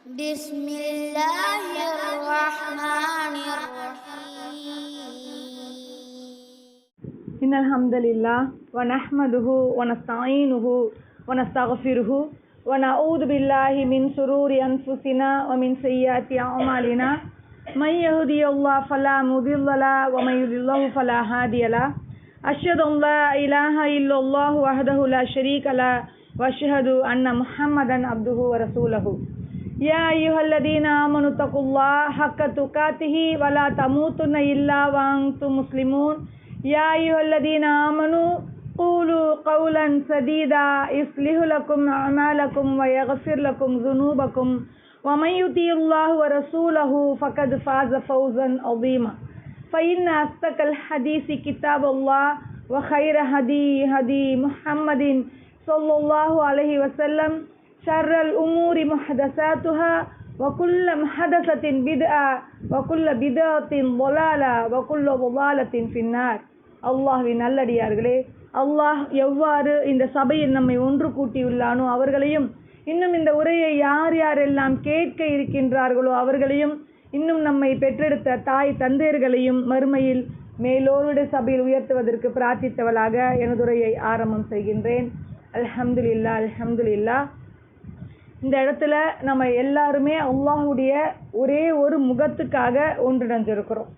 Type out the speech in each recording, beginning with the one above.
بسم الله الرحمن الرحيم إن الحمد لله ونحمده ونستعينه ونستغفره ونعوذ بالله من شرور أنفسنا ومن سيئات أعمالنا من يهدي الله فلا مضل له ومن يضلل فلا هادي له أشهد أن لا إله إلا الله وحده لا شريك له وأشهد أن محمدا عبده ورسوله يا أيها الذين آمنوا اتقوا الله حق تقاته ولا تموتن إلا وأنتم مسلمون يا أيها الذين آمنوا قولوا قولا سديدا يصلح لكم أعمالكم ويغفر لكم ذنوبكم ومن يطع الله ورسوله فقد فاز فوزا عظيما فإن أصدق الحديث كتاب الله وخير هدي محمد صلى الله عليه وسلم شر الأمور محدثاتها وكل محدثة بدعة وكل بدعة ضلالة وكل ضلالة في النار. அல்லாஹ்வின் நல்லடியார்களே, அல்லாஹ் எவ்வாறு இந்த சபையில் நம்மை ஒன்று கூட்டியுள்ளானோ அவர்களையும், இன்னும் இந்த உரையை யார் யாரெல்லாம் கேட்க இருக்கின்றார்களோ அவர்களையும், இன்னும் நம்மை பெற்றெடுத்த தாய் தந்தையர்களையும் மறுமையில் மேலோருடைய சபையில் உயர்த்துவதற்கு பிரார்த்தித்தவளாக எனது உரையை ஆரம்பம் செய்கின்றேன். அல்ஹம்துலில்லாஹ் அல்ஹம்துலில்லாஹ். இந்த இடத்துல நம்ம எல்லாருமே அல்லாஹுடைய ஒரே ஒரு முகத்துக்காக ஒன்றிணைஞ்சிருக்கிறோம்.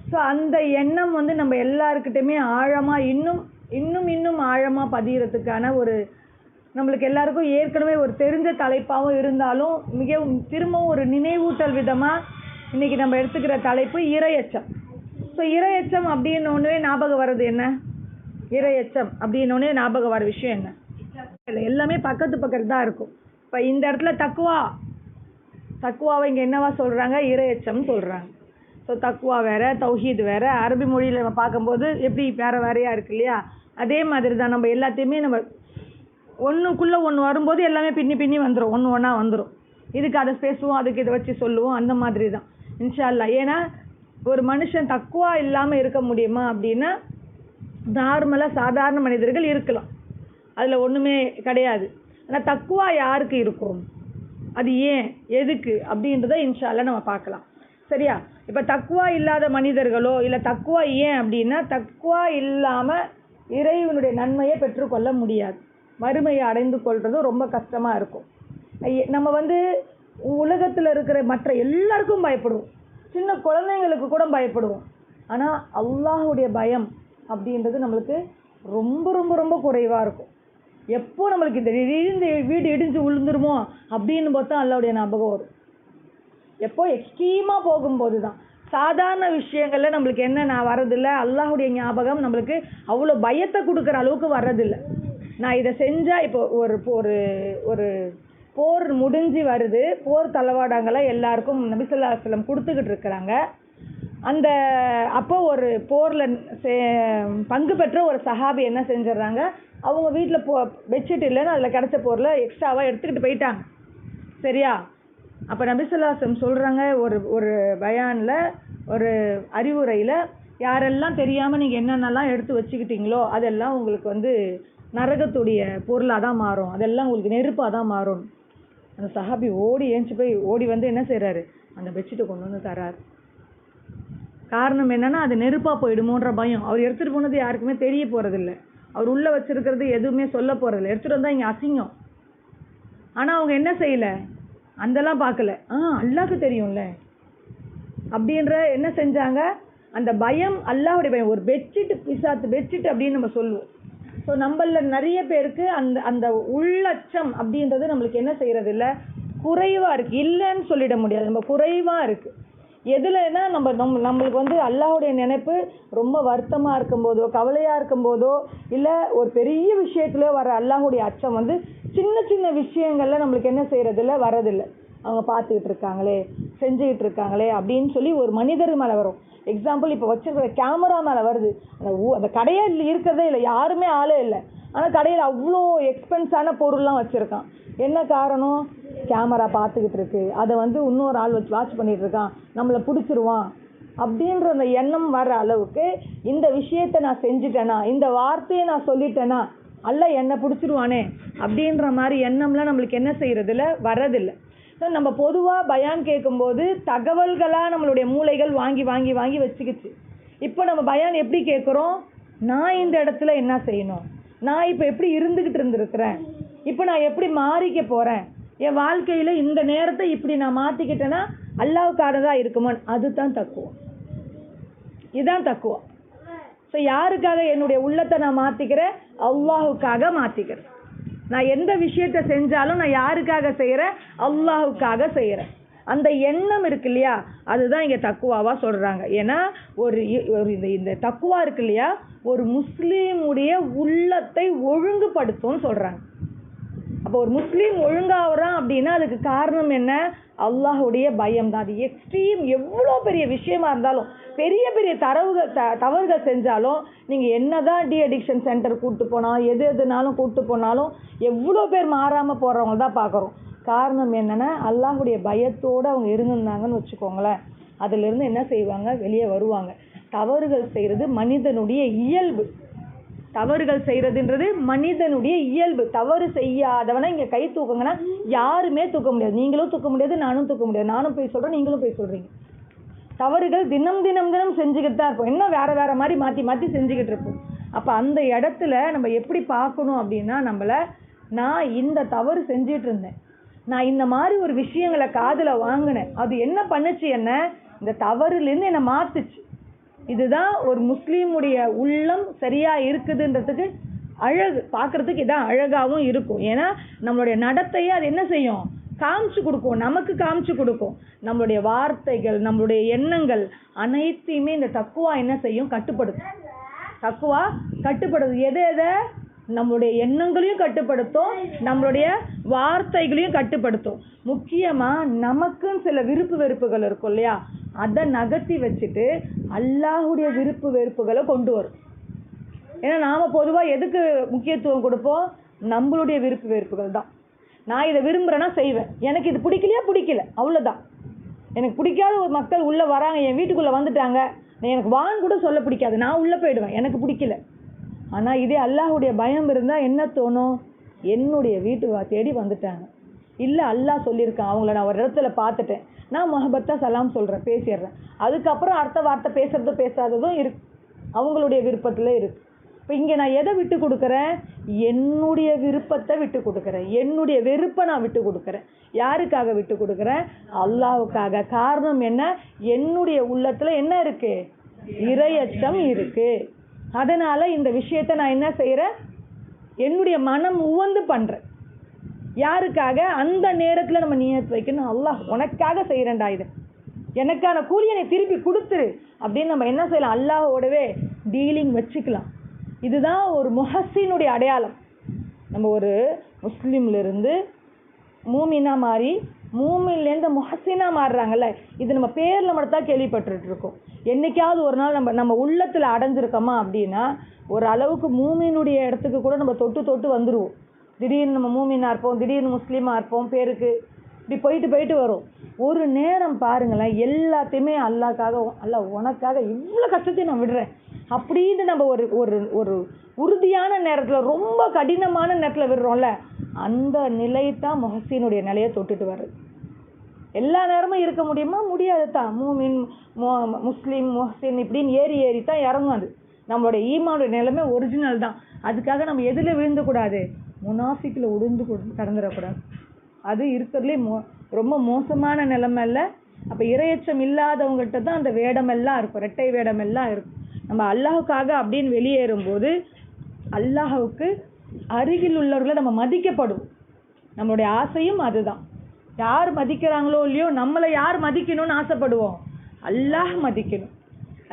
ஸோ அந்த எண்ணம் நம்ம எல்லாருக்கிட்டையுமே ஆழமாக இன்னும் ஆழமாக பதிகிறதுக்கான ஒரு, நம்மளுக்கு எல்லாருக்கும் ஏற்கனவே ஒரு தெரிஞ்ச தலைப்பாகவும் இருந்தாலும் திரும்பவும் ஒரு நினைவூட்டல் விதமாக இன்றைக்கி நம்ம எடுத்துக்கிற தலைப்பு இறையச்சம். ஸோ இறையச்சம் அப்படின்னோடனே ஞாபகம் வர்றது என்ன? இறையச்சம் அப்படின்னோடனே ஞாபகம் வர விஷயம் என்ன? எல்லாமே பக்கத்து தான் இருக்கும். இப்போ இந்த இடத்துல தக்குவாவை இங்கே என்னவா சொல்கிறாங்க? இறையச்சம் சொல்கிறாங்க. ஸோ தக்குவா வேறு, தௌஹீத் வேறு. அரபி மொழியில் நம்ம பார்க்கும்போது எப்படி வேறையாக இருக்கு இல்லையா? அதே மாதிரி தான் நம்ம எல்லாத்தையுமே நம்ம ஒன்றுக்குள்ளே ஒன்று வரும்போது எல்லாமே பின்னி வந்துடும், ஒன்றா வந்துடும். இதுக்கு அதை பேசுவோம், அதுக்கு இதை வச்சு சொல்லுவோம், அந்த மாதிரி தான் இன்ஷா அல்லாஹ். ஏன்னா ஒரு மனுஷன் தக்குவா இல்லாமல் இருக்க முடியுமா அப்படின்னா, நார்மலாக சாதாரண மனிதர்கள் இருக்கலாம், அதில் ஒன்றுமே கிடையாது. ஆனால் தக்குவா யாருக்கு இருக்கும், அது ஏன், எதுக்கு அப்படின்றத இன்ஷா அல்லாஹ் நம்ம பார்க்கலாம். சரியா? இப்போ தக்குவா இல்லாத மனிதர்களோ இல்லை தக்குவா ஏன் அப்படின்னா, தக்குவா இல்லாமல் இறைவனுடைய நன்மையை பெற்றுக்கொள்ள முடியாது. மறுமையை அடைந்து கொள்றதும் ரொம்ப கஷ்டமாக இருக்கும். நம்ம உலகத்தில் இருக்கிற மற்ற எல்லாருக்கும் பயப்படுவோம், சின்ன குழந்தைங்களுக்கு கூட பயப்படுவோம். ஆனால் அல்லாஹுடைய பயம் அப்படின்றது நம்மளுக்கு ரொம்ப ரொம்ப ரொம்ப குறைவாக இருக்கும். எப்போ நம்மளுக்கு இந்த வீடு இடிஞ்சு விழுந்துருமோ அப்படின்னு பார்த்தா அல்லாஹ்வுடைய ஞாபகம் வரும். எப்போ எக்ஸ்ட்ரீமாக போகும்போது தான். சாதாரண விஷயங்களில் நம்மளுக்கு என்ன வரதில்லை, அல்லாஹுடைய ஞாபகம் நம்மளுக்கு அவ்வளோ பயத்தை கொடுக்குற அளவுக்கு வர்றதில்லை. நான் இதை செஞ்சால் இப்போ ஒரு போர் முடிஞ்சு வருது, போர் தளவாடங்களை எல்லாருக்கும் நபி ஸல்லல்லாஹு அலைஹி வஸல்லம் கொடுத்துக்கிட்டு இருக்கிறாங்க. அப்போ ஒரு போரில் பங்கு பெற்ற ஒரு சஹாபி என்ன செஞ்சிடறாங்க, அவங்க வீட்டில் பெட்ஷீட் இல்லைன்னு அதில் கிடச்ச போரில் எக்ஸ்ட்ராவாக எடுத்துக்கிட்டு போயிட்டாங்க. சரியா? அப்போ நபி ஸல்லல்லாஹு அலைஹி வஸல்லம் சொல்கிறாங்க, ஒரு பயானில், ஒரு அறிவுரையில், யாரெல்லாம் தெரியாமல் நீங்கள் என்னென்னலாம் எடுத்து வச்சுக்கிட்டீங்களோ அதெல்லாம் உங்களுக்கு நரகத்துடைய பொருளாக தான் மாறும், அதெல்லாம் உங்களுக்கு நெருப்பாக தான் மாறும். அந்த சஹாபி ஓடி வந்து என்ன செய்கிறாரு, அந்த பெட்ஷீட்டை கொண்டு வந்து தரார். காரணம் என்னென்னா, அது நெருப்பாக போயிடுமோன்ற பயம். அவர் எடுத்துகிட்டு போனது யாருக்குமே தெரிய போகிறதில்ல, அவர் உள்ளே வச்சுருக்கிறது எதுவுமே சொல்ல போகிறதில்ல. எடுத்துகிட்டு வந்தால் இங்கே அசிங்கம். ஆனால் அவங்க என்ன செய்யலை, அந்தெல்லாம் பார்க்கல. அல்லாஹ்க்கு தெரியும்ல அப்படின்ற என்ன செஞ்சாங்க, அந்த பயம், அல்லாஹ்வுடைய பயம். ஒரு பெட்ஷீட் அப்படின்னு நம்ம சொல்லுவோம். ஸோ நம்மள நிறைய பேருக்கு அந்த உள்ளச்சம் அப்படின்றது நம்மளுக்கு என்ன செய்கிறது இல்லை, குறைவாக இருக்குது. இல்லைன்னு சொல்லிட முடியாது, நம்ம குறைவாக இருக்குது. எதுலன்னா நம்மளுக்கு அல்லாஹ்வுடைய நினைப்பு ரொம்ப வருத்தமாக இருக்கும்போதோ, கவலையாக இருக்கும்போதோ, இல்லை ஒரு பெரிய விஷயத்துல வர அல்லாஹ்வுடைய அச்சம் சின்ன சின்ன விஷயங்கள்ல நம்மளுக்கு என்ன செய்யறதில்ல, வரதில்லை. அவங்க பார்த்துக்கிட்டு இருக்காங்களே, செஞ்சுக்கிட்டு இருக்காங்களே அப்படின்னு சொல்லி ஒரு மனிதர் மேலே வரும். எக்ஸாம்பிள், இப்போ வச்சிருக்கிற கேமரா மேலே வருது. அந்த கடையில் இருக்கிறதே இல்லை, யாருமே ஆளே இல்லை, ஆனால் கடையில் அவ்வளோ எக்ஸ்பென்ஸான பொருள்லாம் வச்சுருக்கான். என்ன காரணம்? கேமரா பார்த்துக்கிட்டு இருக்கு, அதை இன்னொரு ஆள் வச்சு வாட்ச் பண்ணிகிட்டு இருக்கான், நம்மளை பிடிச்சிருவான் அப்படின்ற அந்த எண்ணம் வர அளவுக்கு, இந்த விஷயத்தை நான் செஞ்சுட்டேனா, இந்த வார்த்தையை நான் சொல்லிட்டேனா, அல்ல என்னை பிடிச்சிருவானே அப்படின்ற மாதிரி எண்ணம்லாம் நம்மளுக்கு என்ன செய்கிறதில்ல, வரதில்லை. ஸோ நம்ம பொதுவாக பயான் கேட்கும்போது தகவல்களாக நம்மளுடைய மூளைகள் வாங்கி வாங்கி வாங்கி வச்சுக்கிச்சு. இப்போ நம்ம பயான் எப்படி கேட்குறோம்? நான் இந்த இடத்துல என்ன செய்யணும், நான் இப்போ எப்படி இருந்துக்கிட்டு இப்போ நான் எப்படி மாறிக்க போகிறேன், என் வாழ்க்கையில் இந்த நேரத்தை இப்படி நான் மாற்றிக்கிட்டேன்னா அல்லாஹ்வுக்கானதாக இருக்குமா, அதுதான் தக்குவா. இதுதான் தக்குவா. ஸோ யாருக்காக என்னுடைய உள்ளத்தை நான் மாற்றிக்கிறேன்? அல்லாஹ்வுக்காக மாற்றிக்கிறேன். நான் எந்த விஷயத்தை செஞ்சாலும் நான் யாருக்காக செய்கிறேன்? அல்லாஹ்வுக்காக செய்கிறேன். அந்த எண்ணம் இருக்கு இல்லையா, அதுதான் இங்கே தக்குவாவாக சொல்கிறாங்க. ஏன்னா ஒரு இந்த தக்குவா இருக்கு இல்லையா, ஒரு முஸ்லீமுடைய உள்ளத்தை ஒழுங்குபடுத்தும்னு சொல்கிறாங்க. அப்போ ஒரு முஸ்லீம் ஒழுங்காகிறான் அப்படின்னா அதுக்கு காரணம் என்ன? அல்லாஹுடைய பயம் தான். அது எக்ஸ்ட்ரீம் எவ்வளோ பெரிய விஷயமா இருந்தாலும், பெரிய பெரிய தவறுகள் செஞ்சாலும், நீங்கள் என்ன தான் டி அடிக்ஷன் சென்டர் கூப்பிட்டு போனாலும், எதுனாலும் கூப்பிட்டு போனாலும் எவ்வளோ பேர் மாறாமல் போகிறவங்க தான் பார்க்குறோம். காரணம் என்னென்னா அல்லாஹுடைய பயத்தோடு அவங்க இருந்திருந்தாங்கன்னு வச்சுக்கோங்களேன், அதிலிருந்து என்ன செய்வாங்க? வெளியே வருவாங்க. தவறுகள் செய்கிறது மனிதனுடைய இயல்பு. தவறுகள் செய்கிறதுன்றது மனிதனுடைய இயல்பு. தவறு செய்யாதவனை இங்கே கை தூக்குங்கன்னா யாருமே தூக்க முடியாது. நீங்களும் தூக்க முடியாது, நானும் தூக்க முடியாது. நானும் போய் சொல்கிறேன், நீங்களும் போய் சொல்கிறீங்க. தவறுகள் தினம் தினம் தினம் செஞ்சுக்கிட்டு தான் இருப்போம். இன்னும் வேறு வேறு மாதிரி மாற்றி மாற்றி செஞ்சுக்கிட்டு இருப்போம். அப்போ அந்த இடத்துல நம்ம எப்படி பார்க்கணும் அப்படின்னா, நம்மளை நான் இந்த தவறு செஞ்சிட்டு இருந்தேன், நான் இந்த மாதிரி ஒரு விஷயங்களை காதில் வாங்கினேன், அது என்ன பண்ணுச்சு, என்ன இந்த தவறுலேருந்து என்னை மாற்றுச்சு. இதுதான் ஒரு முஸ்லீமுடைய உள்ளம் சரியாக இருக்குதுன்றதுக்கு அழகு. பார்க்குறதுக்கு இதான் அழகாகவும் இருக்கும். ஏன்னா நம்மளுடைய நடத்தையை அது என்ன செய்யும்? காமிச்சு கொடுக்கும், நமக்கு காமிச்சு கொடுக்கும். நம்மளுடைய வார்த்தைகள், நம்மளுடைய எண்ணங்கள் அனைத்தையுமே இந்த தக்குவா என்ன செய்யும்? கட்டுப்படுத்தும். தக்குவா கட்டுப்படுது. எதை? நம்மளுடைய எண்ணங்களையும் கட்டுப்படுத்தும், நம்மளுடைய வார்த்தைகளையும் கட்டுப்படுத்தும். முக்கியமாக நமக்குன்னு சில விருப்பு வெறுப்புகள் இருக்கும் இல்லையா, அதை நகர்த்தி வச்சுட்டு அல்லாஹுடைய விருப்பு வெறுப்புகளை கொண்டு வரும். ஏன்னா நாம் பொதுவாக எதுக்கு முக்கியத்துவம் கொடுப்போம்? நம்மளுடைய விருப்பு வெறுப்புகள் தான். நான் இதை விரும்புகிறேன்னா செய்வேன், எனக்கு இது பிடிக்கலையா பிடிக்கல, அவ்வளோதான். எனக்கு பிடிக்காத ஒரு மக்கள் உள்ளே வராங்க, என் வீட்டுக்குள்ளே வந்துட்டாங்க, எனக்கு வான்னு கூட சொல்ல பிடிக்காது, நான் உள்ளே போயிடுவேன், எனக்கு பிடிக்கல. ஆனால் இதே அல்லாஹுடைய பயம் இருந்தால் என்ன தோணும்? என்னுடைய வீட்டு தேடி வந்துட்டாங்க, இல்லை அல்லாஹ் சொல்லியிருக்கான், அவங்கள நான் ஒரு இடத்துல பார்த்துட்டேன், நான் முஹப்பத்தாக சலாம் சொல்கிறேன், பேசிடுறேன். அதுக்கப்புறம் அடுத்த வார்த்தை பேசுகிறதும் பேசாததும் இருக்கு, அவங்களுடைய விருப்பத்தில் இருக்குது. இப்போ இங்கே நான் எதை விட்டு கொடுக்குறேன்? என்னுடைய விருப்பத்தை விட்டு கொடுக்குறேன், என்னுடைய வெறுப்பை நான் விட்டு கொடுக்குறேன். யாருக்காக விட்டு கொடுக்குறேன்? அல்லாஹ்வுக்காக. காரணம் என்ன? என்னுடைய உள்ளத்தில் என்ன இருக்குது? இறையச்சம் இருக்குது. அதனால் இந்த விஷயத்தை நான் என்ன செய்கிறேன்? என்னுடைய மனம் உவந்து பண்ணுறேன். யாருக்காக? அந்த நேரத்தில் நம்ம நியத் வைக்கணும், அல்லாஹ் உனக்காக செய்கிறேன்டா, இது எனக்கான கூலியை நீ திருப்பி கொடுத்துரு அப்படின்னு நம்ம என்ன செய்யலாம்? அல்லாஹோடவே டீலிங் வச்சுக்கலாம். இதுதான் ஒரு முஹஸ்ஸினுடைய அடையாளம். நம்ம ஒரு முஸ்லீம்லேருந்து மூமினா மாறி மூமின்லேருந்து முஹஸ்ஸினா மாறுறாங்கல்ல, இது நம்ம பேரில் மட்டும் தான் கேள்விப்பட்டுட்டு இருக்கோம். என்றைக்காவது ஒரு நாள் நம்ம உள்ளத்தில் அடைஞ்சிருக்கோமா அப்படின்னா ஒரு அளவுக்கு மூமினுடைய இடத்துக்கு கூட நம்ம தொட்டு வந்துடுவோம். திடீர்னு நம்ம மூமினாக இருப்போம், திடீர்னு முஸ்லீமாக இருப்போம், பேருக்கு இப்படி போயிட்டு வரும். ஒரு நேரம் பாருங்களேன், எல்லாத்தையுமே அல்லாஹ்க்காக, அல்லாஹ் உனக்காக இவ்வளோ கஷ்டத்தையும் நான் விடுறேன் அப்படின்னு நம்ம ஒரு உறுதியான நேரத்தில், ரொம்ப கடினமான நேரத்தில் விடுறோம்ல, அந்த நிலை தான் முஹஸ்ஸினுடைய நிலையை தொட்டுட்டு வருது. எல்லா நேரமும் இருக்க முடியுமா? முடியாது தான். மூமின், முஸ்லீம், முஹ்சின் இப்படின்னு ஏறி தான் இறங்கும். அது நம்மளுடைய ஈமானுடைய நிலைமை ஒரிஜினல் தான். அதுக்காக நம்ம எதில் விழுந்துக்கூடாது? முனாஃபிக்கில் உளுந்து கடந்துடக்கூடாது. அது இருக்கிறதுலே ரொம்ப மோசமான நிலைமை இல்லை. அப்போ இறையச்சம் இல்லாதவங்ககிட்ட தான் அந்த வேடமெல்லாம் இருக்கும், ரெட்டை வேடமெல்லாம் இருக்கும். நம்ம அல்லாஹுக்காக அப்படின்னு வெளியேறும்போது அல்லாஹுக்கு அருகில் உள்ளவர்களை நம்ம மதிக்கப்படும். நம்மளுடைய ஆசையும் அதுதான். யார் மதிக்கிறாங்களோ இல்லையோ, நம்மளை யார் மதிக்கணும்னு ஆசைப்படுவோம்? அல்லாஹ் மதிக்கணும்.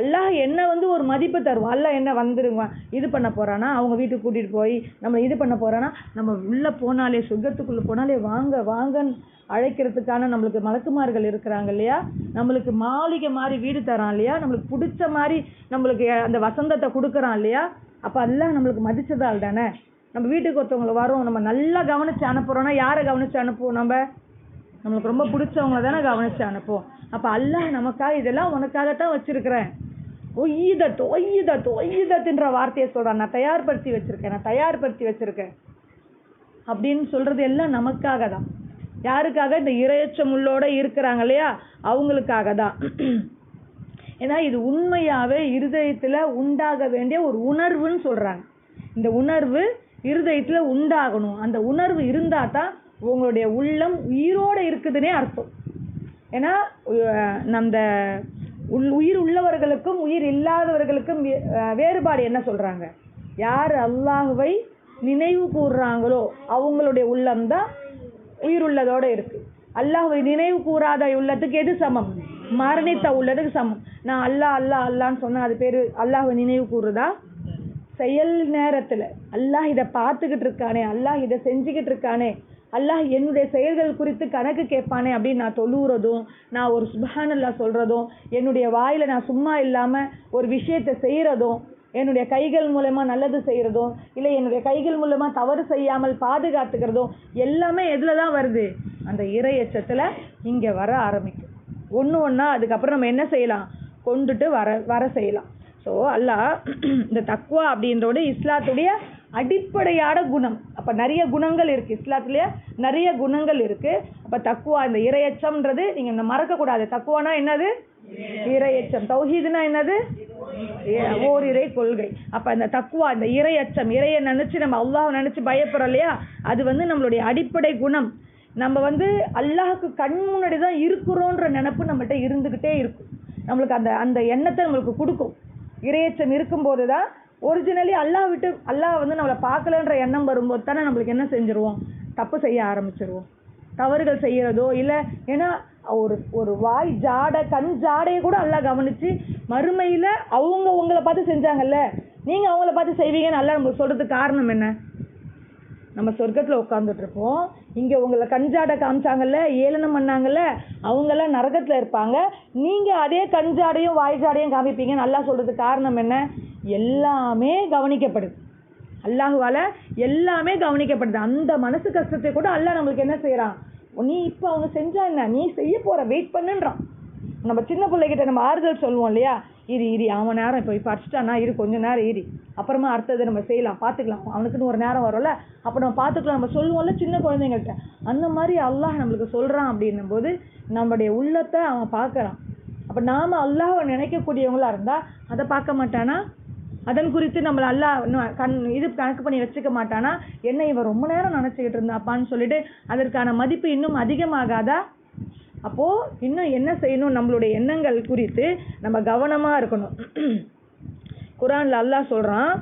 அல்லாஹ் என்ன ஒரு மதிப்பு தருவோம். அல்லாஹ் என்ன வந்துருங்க இது பண்ண போகிறானா, அவங்க வீட்டுக்கு கூட்டிகிட்டு போய் நம்ம இது பண்ண போகிறானா, நம்ம உள்ளே போனாலே, சொர்க்கத்துக்குள்ளே போனாலே வாங்க வாங்கன்னு அழைக்கிறதுக்கான நம்மளுக்கு மலக்குமார்கள் இருக்கிறாங்க இல்லையா, நம்மளுக்கு மாளிகை மாதிரி வீடு தரான் இல்லையா, நம்மளுக்கு பிடிச்ச மாதிரி நம்மளுக்கு அந்த வசந்தத்தை கொடுக்குறான் இல்லையா. அப்போ அல்லாஹ் நம்மளுக்கு மதிச்சதால் தானே நம்ம வீட்டுக்கு ஒருத்தவங்களை வரோம், நம்ம நல்லா கவனித்து அனுப்புகிறோன்னா யாரை கவனித்து அனுப்புவோம்? நம்மளுக்கு ரொம்ப பிடிச்சவங்கள தானே கவனித்து அனுப்புவோம். அப்போ அல்லாஹ் நமக்காக இதெல்லாம் உனக்காகத்தான் வச்சுருக்கிறேன், ஒய்யுதத்துன்ற வார்த்தையை சொல்கிறான். நான் தயார்படுத்தி வச்சுருக்கேன் அப்படின்னு சொல்கிறது எல்லாம் நமக்காக தான். யாருக்காக? இந்த இரையச்சம் உள்ளோட இருக்கிறாங்க இல்லையா, அவங்களுக்காக தான். ஏன்னா இது உண்மையாவே இருதயத்துல உண்டாக வேண்டிய ஒரு உணர்வுன்னு சொல்றாங்க. இந்த உணர்வு இருதயத்துல உண்டாகணும். அந்த உணர்வு இருந்தா தான் உங்களுடைய உள்ளம் உயிரோட இருக்குதுன்னே அர்த்தம். ஏன்னா அந்த உயிர் உள்ளவர்களுக்கும் உயிர் இல்லாதவர்களுக்கும் வேறுபாடு என்ன சொல்றாங்க? யார் அல்லாஹ்வை நினைவு கூறுறாங்களோ அவங்களுடைய உள்ளம் தான் உயிர் உள்ளதோட இருக்கு. அல்லாஹ்வை நினைவு கூறாத உள்ளத்துக்கு எது சமம்? மரணித்த உள்ளதுக்கு சமம். நான் அல்லாஹ் அல்லாஹ் அல்லான்னு சொன்னா அது பேரு அல்லாஹ்வை நினைவு கூறுதா? செயல் நேரத்துல அல்லாஹ் இதை பார்த்துக்கிட்டு இருக்கானே, அல்லாஹ் இதை செஞ்சுக்கிட்டு இருக்கானே, அல்லாஹ் என்னுடைய செயல்கள் குறித்து கணக்கு கேட்பானே அப்படின்னு நான் தொழுகிறதும், நான் ஒரு சுப்ஹானல்லாஹ் சொல்றதும், என்னுடைய வாயில நான் சும்மா இல்லாம ஒரு விஷயத்தை செய்யறதும், என்னுடைய கைகள் மூலமா நல்லது செய்யறதும், இல்லை என்னுடைய கைகள் மூலமா தவறு செய்யாமல் பாதுகாத்துக்கிறதும் எல்லாமே எதுல தான் வருது? அந்த இறையச்சத்துல இங்க வர ஆரம்பிக்கும். ஒன்று ஒன்றா அதுக்கப்புறம் நம்ம என்ன செய்யலாம்? கொண்டுட்டு வர செய்யலாம். ஸோ அல்லாஹ் இந்த தக்வா அப்படின்றோட இஸ்லாத்துடைய அடிப்படையான குணம். அப்போ நிறைய குணங்கள் இருக்குது இஸ்லாத்துலேயே, நிறைய குணங்கள் இருக்குது. அப்போ தக்வா இந்த இறையச்சம்ன்றது நீங்கள் மறக்கக்கூடாது. தக்வானா என்னது? இறையச்சம். தௌஹீதுனா என்னது? ஓரிரை கொள்கை. அப்போ இந்த தக்வா இந்த இறையச்சம், இறையை நினச்சி நம்ம அல்லாஹ் நினச்சி பயப்படுறோம் இல்லையா, அது நம்மளுடைய அடிப்படை குணம். நம்ம அல்லாஹுக்கு கண் முன்னாடி தான் இருக்கிறோன்ற நினப்பு நம்மகிட்ட இருந்துக்கிட்டே இருக்கும். நம்மளுக்கு அந்த எண்ணத்தை நம்மளுக்கு கொடுக்கும். இறையச்சம் இருக்கும்போது தான் ஒரிஜினலி அல்லாஹ் நம்மளை பார்க்கலன்ற எண்ணம் வரும்போது தானே நம்மளுக்கு என்ன செஞ்சுருவோம்? தப்பு செய்ய ஆரம்பிச்சிருவோம், தவறுகள் செய்யறதோ இல்லை. ஏன்னா ஒரு வாய் ஜாடை கண் ஜாடையை கூட அல்லாஹ் கவனிச்சு மறுமையில் அவங்க உங்களை பார்த்து செஞ்சாங்கல்ல, நீங்கள் அவங்கள பார்த்து செய்வீங்கன்னு அல்லாஹ் நம்மளுக்கு சொல்கிறதுக்கு காரணம் என்ன? நம்ம சொர்க்கத்தில் உட்காந்துட்டு இருப்போம், இங்கே உங்களை கஞ்சாடை காமிச்சாங்கல்ல, ஏளனம் பண்ணாங்கல்ல, அவங்கெல்லாம் நரகத்தில் இருப்பாங்க, நீங்கள் அதே கஞ்சாடையும் வாய்ஜாடையும் காமிப்பீங்க. நல்லா சொல்கிறதுக்கு காரணம் என்ன? எல்லாமே கவனிக்கப்படுது. அல்லாஹுவால எல்லாமே கவனிக்கப்படுது. அந்த மனசு கஷ்டத்தை கூட அல்லாஹ் நம்மளுக்கு என்ன செய்யறான்? நீ இப்போ அவங்க செஞ்சா என்ன, நீ செய்ய போற, வெயிட் பண்ணுன்றான். நம்ம சின்ன பிள்ளைகிட்ட நம்ம ஆறுதல் சொல்லுவோம் இல்லையா, இரி அவன் நேரம் இப்போ அடிச்சிட்டானா, கொஞ்ச நேரம் இரி, அப்புறமா அடுத்தது நம்ம செய்யலாம், பார்த்துக்கலாம், அவனுக்குன்னு ஒரு நேரம் வரும்ல, அப்போ நம்ம பார்த்துக்கலாம், நம்ம சொல்லுவோம்ல சின்ன குழந்தைங்கள்ட்ட. அந்த மாதிரி அல்லாஹ் நம்மளுக்கு சொல்கிறான். அப்படின்னும் போது நம்மளுடைய உள்ளத்தை அவன் பார்க்குறான். அப்போ நாம் அல்லாஹ்வை நினைக்கக்கூடியவங்களா இருந்தால் அதை பார்க்க மாட்டானா? அதன் குறித்து நம்மளை அல்லாஹ் கணக்கு பண்ணி வச்சுக்க மாட்டானா? என்ன இவன் ரொம்ப நேரம் நினச்சிக்கிட்டு இருந்தாப்பான்னு சொல்லிட்டு அதற்கான மதிப்பு இன்னும் அதிகமாகாதா? அப்போது இன்னும் என்ன செய்யணும்? நம்மளுடைய எண்ணங்கள் குறித்து நம்ம கவனமாக இருக்கணும். குரானில் அல்லாஹ் சொல்கிறான்,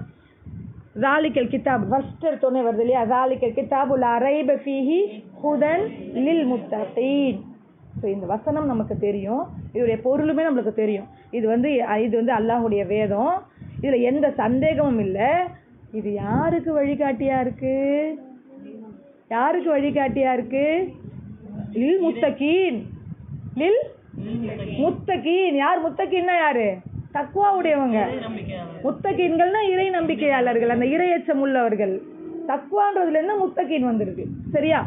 ஜாலிக்கல் கிதாப், ஃபர்ஸ்ட் எடுத்தோடனே வருது இல்லையா, ஜாலிக்கல் கிதாபு லா ரைப ஃபீஹி ஹுதன் லில் முத்தகீன். ஸோ இந்த வசனம் நமக்கு தெரியும், இதோடைய பொருளுமே நம்மளுக்கு தெரியும். இது அல்லாஹுடைய வேதம், இதில் எந்த சந்தேகமும் இல்லை. இது யாருக்கு வழிகாட்டியா இருக்கு? யாருக்கு வழிகாட்டியா இருக்கு? லில் முத்தகீன். லில் முத்தகீன். யார் முத்தகீன்னா? யாரு? தக்வா உடையவங்க. முத்தகீன்கள்னா இறை நம்பிக்கையாளர்கள், அந்த இறையச்சம் உள்ளவர்கள். தக்வான்றதுல இருந்து முத்தகீன் வந்துருக்கு. சரியா?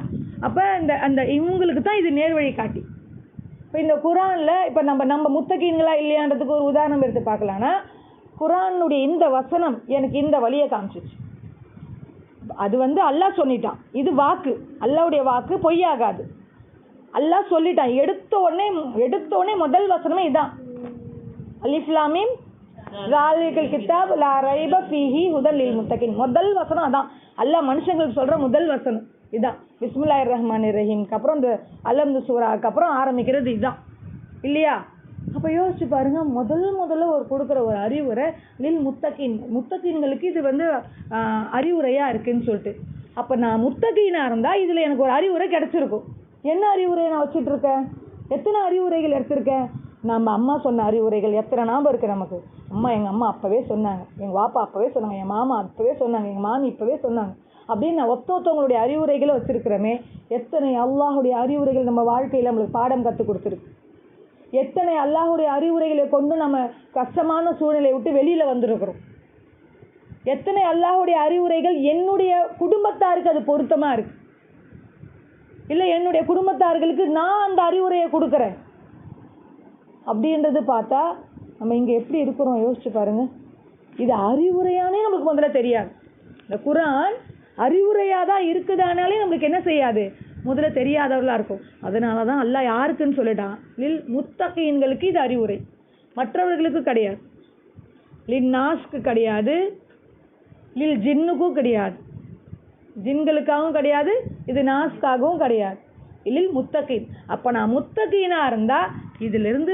அப்ப அந்த இவங்களுக்கு தான் இது நேர்வழி காட்டி. இப்போ இந்த குரான்ல இப்ப நம்ம முத்தகீன்களா இல்லையான்றதுக்கு ஒரு உதாரணம் எடுத்து பார்க்கலாம்னா, குரானுடைய இந்த வசனம் எனக்கு இந்த வழியை காமிச்சிச்சு. அது அல்லாஹ் சொல்லிட்டான், இது வாக்கு, அல்லாஹ்வுடைய வாக்கு பொய்யாகாது. அல்லாஹ் சொல்லிட்டான். எடுத்த உடனே முதல் வசனமே இதான், அலிஃப் லாம் மீம் ஸாலிகல் கிதாப் லா ரைப ஃபீஹி ஹுதல் லில் முத்தகீன். முதல் வசனம் அதான். அல்லாஹ் மனுஷங்களுக்கு சொல்ற முதல் வசனம் இதான். பிஸ்மில்லாஹிர் ரஹ்மானிர் ரஹீம்க்கு அப்புறம் இந்த அல்ஹம்து சூராக்கு அப்புறம் ஆரம்பிக்கிறது இதுதான் இல்லையா? அப்போ யோசிச்சு பாருங்க, முதல்ல கொடுக்குற ஒரு அறிவுரை லில் முத்தகீன். முத்தகீன்களுக்கு இது அறிவுரையா இருக்குன்னு சொல்லிட்டு. அப்போ நான் முத்தகீனா இருந்தா இதுல எனக்கு ஒரு அறிவுரை கிடைச்சிருக்கும். என்ன அறிவுரை நான் வச்சுட்டு இருக்கேன்? எத்தனை அறிவுரைகள் எடுத்திருக்கேன்? நம்ம அம்மா சொன்ன அறிவுரைகள் எத்தனை ஞாபகம் இருக்கு நமக்கு? எங்கள் அம்மா அப்பவே சொன்னாங்க, எங்கள் வாப்பா அப்பவே சொன்னாங்க, என் மாமா அப்பவே சொன்னாங்க, எங்கள் மாமி இப்பவே சொன்னாங்க அப்படின்னு நான் ஒத்தொத்தவங்களுடைய அறிவுரைகளை வச்சிருக்கிறோமே. எத்தனை அல்லாஹுடைய அறிவுரைகள் நம்ம வாழ்க்கையில் நம்மளுக்கு பாடம் கற்றுக் கொடுத்துருக்கு. எத்தனை அல்லாஹுடைய அறிவுரைகளை கொண்டு நம்ம கஷ்டமான சூழ்நிலையை விட்டு வெளியில வந்திருக்கிறோம். எத்தனை அல்லாஹுடைய அறிவுரைகள் என்னுடைய குடும்பத்தாருக்கு அது பொருத்தமா இருக்கு, இல்லை என்னுடைய குடும்பத்தார்களுக்கு நான் அந்த அறிவுரையை கொடுக்குறேன் அப்படின்றது பார்த்தா நம்ம இங்கே எப்படி இருக்கிறோம் யோசிச்சு பாருங்க. இது அறிவுரையானே நமக்கு முதல்ல தெரியாது. இந்த குரான் அறிவுரையாக தான் இருக்குதானாலே நம்மளுக்கு என்ன செய்யாது, முதல்ல தெரியாதவர்களாக இருக்கும். அதனால தான் அல்லாஹ் யாருக்குன்னு சொல்லிட்டான், லில் முத்தகீன்களுக்கு இது அறிவுரை, மற்றவர்களுக்கு கிடையாது. லில் நாஸ்க்கு கிடையாது, லில் ஜின்னுக்கும் கிடையாது, ஜின்களுக்காகவும் கிடையாது, இது நாஸ்க்காகவும் கிடையாது. லில் முத்தகீன். அப்போ நான் முத்தகீனாக இருந்தால் இதிலிருந்து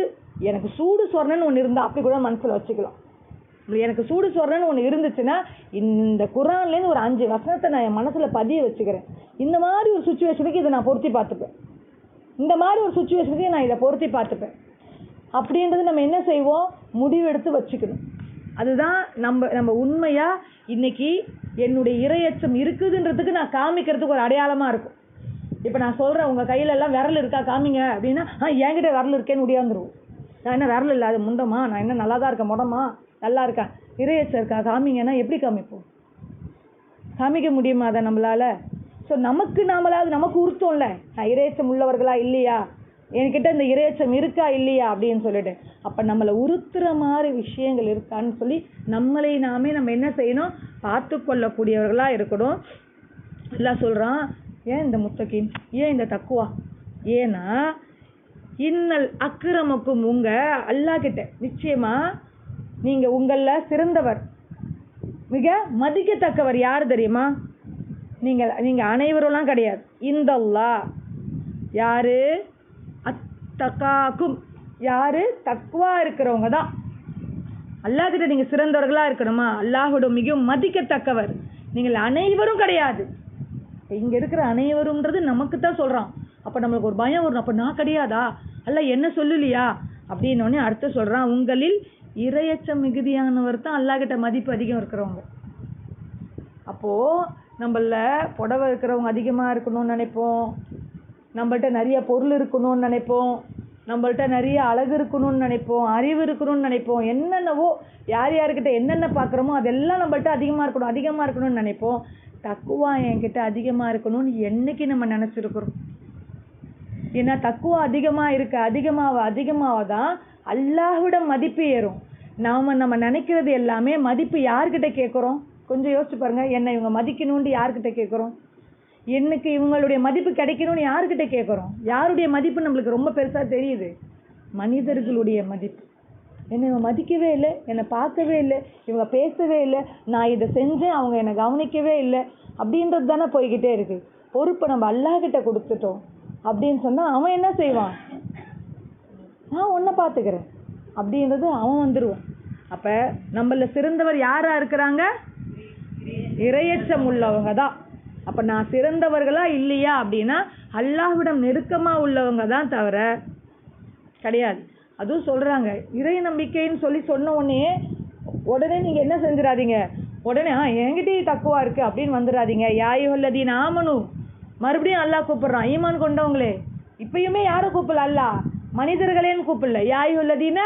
எனக்கு சூடு சொரணன்னு ஒன்று இருந்தால் அப்படி கூட மனசில் வச்சுக்கலாம். எனக்கு சூடு சொல்கிறேன்னு ஒன்று இருந்துச்சுன்னா இந்த குரான்லேருந்து ஒரு 5 வசனத்தை நான் என் மனசில் பதிய வச்சுக்கிறேன். இந்த மாதிரி ஒரு சுச்சுவேஷனுக்கு இதை நான் பொருத்தி பார்த்துப்பேன், இந்த மாதிரி ஒரு சுச்சுவேஷனுக்கு நான் இதை பொருத்தி பார்த்துப்பேன் அப்படின்றது நம்ம என்ன செய்வோம், முடிவெடுத்து வச்சுக்கணும். அதுதான் நம்ம உண்மையாக இன்றைக்கி என்னுடைய இறையச்சம் இருக்குதுன்றதுக்கு நான் காமிக்கிறதுக்கு ஒரு அடையாளமாக இருக்கும். இப்போ நான் சொல்கிறேன், உங்கள் கையிலெல்லாம் விரல் இருக்கா காமிங்க அப்படின்னா, என்கிட்ட விரல் இருக்கேன்னு முடியாந்துருவோம். நான் என்ன விரல் இல்லாத முண்டமா, நான் என்ன நல்லா தான் இருக்கேன் முடமா, நல்லா இருக்கா, இறையச்சம் இருக்கா காமிங்கன்னா எப்படி காமிப்போம், காமிக்க முடியுமா அதை நம்மளால்? ஸோ நமக்கு உறுத்தோம்ல, நான் இறையச்சம் உள்ளவர்களா இல்லையா, என்கிட்ட இந்த இறையச்சம் இருக்கா இல்லையா அப்படின்னு சொல்லிட்டு. அப்போ நம்மளை உறுத்துற மாதிரி விஷயங்கள் இருக்கான்னு சொல்லி நம்மளை நம்ம என்ன செய்யணும், பார்த்து கொள்ளக்கூடியவர்களாக இருக்கணும். எல்லாம் சொல்கிறான், ஏன் இந்த முத்தகீன், ஏன் இந்த தக்குவா, ஏன்னா இன்னல் அக்கிரமக்கும் அல்லாஹ் கிட்ட நிச்சயமாக நீங்கள் உங்களில் சிறந்தவர், மிக மதிக்கத்தக்கவர் யார் தெரியுமா? நீங்கள் அனைவரெல்லாம் கிடையாது. இந்த அல்லாஹ் யார், அத்தகாக்கும், யார் தக்குவா இருக்கிறவங்க தான். அல்லாஹ் கிட்ட நீங்கள் சிறந்தவர்களாக இருக்கணுமா, அல்லாஹோட மிகவும் மதிக்கத்தக்கவர் நீங்கள் அனைவரும் கிடையாது. இங்கே இருக்கிற அனைவரும்ன்றது நமக்கு தான் சொல்கிறான். அப்போ நம்மளுக்கு ஒரு பயம் வரும், அப்போ நான் கிடையாதா, அல்லாஹ் என்ன சொல்லலையா அப்படின்னோடனே அடுத்து சொல்கிறான், உங்களில் இறையச்சம் மிகுதியானவர் தான் அல்லாஹ்கிட்ட மதிப்பு அதிகம் இருக்கிறவங்க. அப்போது நம்மள புடவை இருக்கிறவங்க அதிகமாக இருக்கணும்னு நினைப்போம், நம்மள்கிட்ட நிறைய பொருள் இருக்கணும்னு நினைப்போம், நம்மள்கிட்ட நிறைய அழகு இருக்கணும்னு நினைப்போம், அறிவு இருக்கணும்னு நினைப்போம், என்னென்னவோ யார்கிட்ட என்னென்ன பார்க்குறோமோ அதெல்லாம் நம்மள்கிட்ட அதிகமாக இருக்கணும்னு நினைப்போம். தக்குவா என்கிட்ட அதிகமாக இருக்கணும்னு என்னைக்கு நம்ம நினச்சிருக்கிறோம்? ஏன்னா தக்குவா அதிகமாக தான் அல்லாஹ்விட மதிப்பு ஏறும். நம்ம நினைக்கிறது எல்லாமே மதிப்பு யார்கிட்ட கேட்குறோம், கொஞ்சம் யோசிச்சு பாருங்கள். என்னை இவங்க மதிக்கணும்னு யார்கிட்ட கேட்குறோம், எனக்கு இவங்களுடைய மதிப்பு கிடைக்கணும்னு யார்கிட்ட கேட்குறோம்? யாருடைய மதிப்பு நம்மளுக்கு ரொம்ப பெருசாக தெரியுது? மனிதர்களுடைய மதிப்பு. என்னை இவங்க மதிக்கவே இல்லை, என்னை பார்க்கவே இல்லை, இவங்க பேசவே இல்லை, நான் இதை செஞ்சேன் அவங்க என்னை கவனிக்கவே இல்லை அப்படின்றது தானே போய்கிட்டே இருக்குது. பொறுப்பை நம்ம அல்லாஹ்கிட்ட கொடுத்துட்டோம் அப்படின்னு சொன்னால் அவன் என்ன செய்வான், நான் உன்னை பார்த்துக்கிறேன் அப்படின்றது அவன் வந்துடுவான். அப்போ நம்மள சிறந்தவர் யாராக இருக்கிறாங்க, இறையச்சம் உள்ளவங்க தான். அப்போ நான் சிறந்தவர்களா இல்லையா அப்படின்னா அல்லாஹ்விடம் நெருக்கமாக உள்ளவங்க தான் தவிர கிடையாது. அதுவும் சொல்கிறாங்க, இறை நம்பிக்கைன்னு சொன்ன உடனே நீங்கள் என்ன செஞ்சிடாதீங்க, உடனே என்கிட்டயே தக்குவா இருக்குது அப்படின்னு வந்துடாதீங்க. யாயுல்லதீன ஆமனு, மறுபடியும் அல்லாஹ் கூப்பிட்றான், ஈமான் கொண்டவங்களே. இப்பயுமே யாரும் கூப்பிடல, அல்லாஹ் மனிதர்களேன்னு கூப்பிடல, யாயுல்லதீன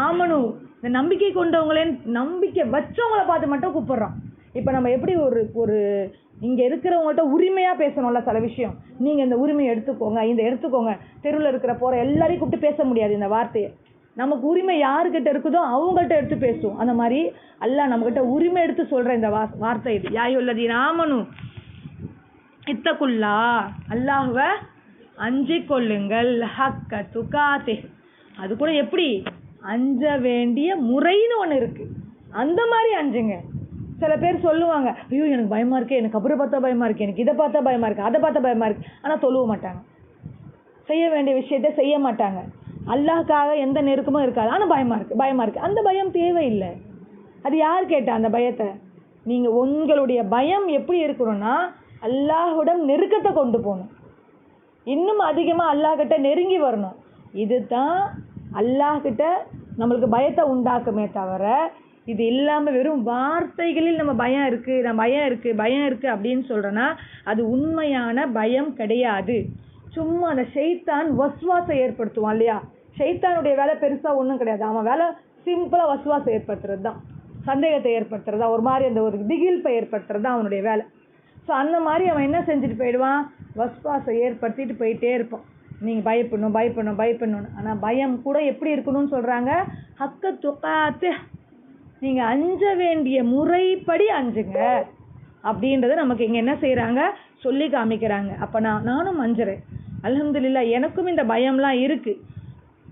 ஆமனு, இந்த நம்பிக்கை கொண்டவங்களேன்னு நம்பிக்கை வச்சவங்கள பார்த்து மட்டும் கூப்பிட்றான். இப்போ நம்ம எப்படி ஒரு இங்கே இருக்கிறவங்கள்ட்ட உரிமையாக பேசணும்ல சில விஷயம், நீங்கள் இந்த உரிமையை எடுத்துக்கோங்க, தெருவில் இருக்கிற போகிற எல்லாரையும் கூப்பிட்டு பேச முடியாது இந்த வார்த்தையை. நமக்கு உரிமை யாருக்கிட்ட இருக்குதோ அவங்கள்ட்ட எடுத்து பேசுவோம். அந்த மாதிரி அல்லாஹ் நம்மக்கிட்ட உரிமை எடுத்து சொல்கிற இந்த வார்த்தை இது, யாயுல்லதீன ஆமனு இத்தகுல்லா, அல்லாஹ்வை அஞ்சிக் கொள்ளுங்கள், ஹக்க துகாத்தே. அது கூட எப்படி அஞ்ச வேண்டிய முறைன்னு ஒன்று இருக்குது, அந்த மாதிரி அஞ்சுங்க. சில பேர் சொல்லுவாங்க, ஐயோ எனக்கு பயமாக இருக்குது, எனக்கு கபரை பார்த்தா பயமாக இருக்குது, எனக்கு இதை பார்த்தா பயமாக இருக்குது, அதை பார்த்தா பயமாக இருக்குது, ஆனால் சொல்லுவ மாட்டாங்க, செய்ய வேண்டிய விஷயத்தை செய்ய மாட்டாங்க. அல்லாஹ்க்காக எந்த நெருக்கமும் இருக்காது, ஆனால் பயமாக இருக்குது. அந்த பயம் தேவையில்லை. அது யார் கேட்டா அந்த பயத்தை? நீங்கள் உங்களுடைய பயம் எப்படி இருக்கணும்னா அல்லாஹ்விடம் நெருக்கத்தை கொண்டு போகணும், இன்னும் அதிகமாக அல்லாஹ்கிட்ட நெருங்கி வரணும். இது தான் அல்லாஹ்கிட்ட நம்மளுக்கு பயத்தை உண்டாக்குமே தவிர இது இல்லாமல் வெறும் வார்த்தைகளில் நம்ம பயம் இருக்குது அப்படின்னு சொல்கிறோன்னா அது உண்மையான பயம் கிடையாது. சும்மா அந்த ஷைத்தான் வஸ்வாசை ஏற்படுத்துவான் இல்லையா, ஷைத்தானுடைய வேலை பெருசாக ஒன்றும் கிடையாது. அவன் வேலை சிம்பிளாக வஸ்வாசை ஏற்படுத்துறது தான், சந்தேகத்தை ஏற்படுத்துறது தான், ஒரு மாதிரி அந்த ஒரு திகில்ப்பை ஏற்படுத்துறது தான் அவனுடைய வேலை. ஸோ அந்த மாதிரி அவன் என்ன செஞ்சுட்டு போயிடுவான், வஸ்வாசை ஏற்படுத்திட்டு போயிட்டே இருப்பான். நீங்கள் பயப்படணும். ஆனால் பயம் கூட எப்படி இருக்கணும்னு சொல்கிறாங்க, ஹக்க துகாத்து, நீங்கள் அஞ்ச வேண்டிய முறைப்படி அஞ்சுங்க. அப்படின்றத நமக்கு இங்கே என்ன செய்கிறாங்க, சொல்லி காமிக்கிறாங்க. அப்போ நானும் அஞ்சுறேன். அல்ஹம்துலில்லாஹ், எனக்கும் இந்த பயம்லாம் இருக்குது.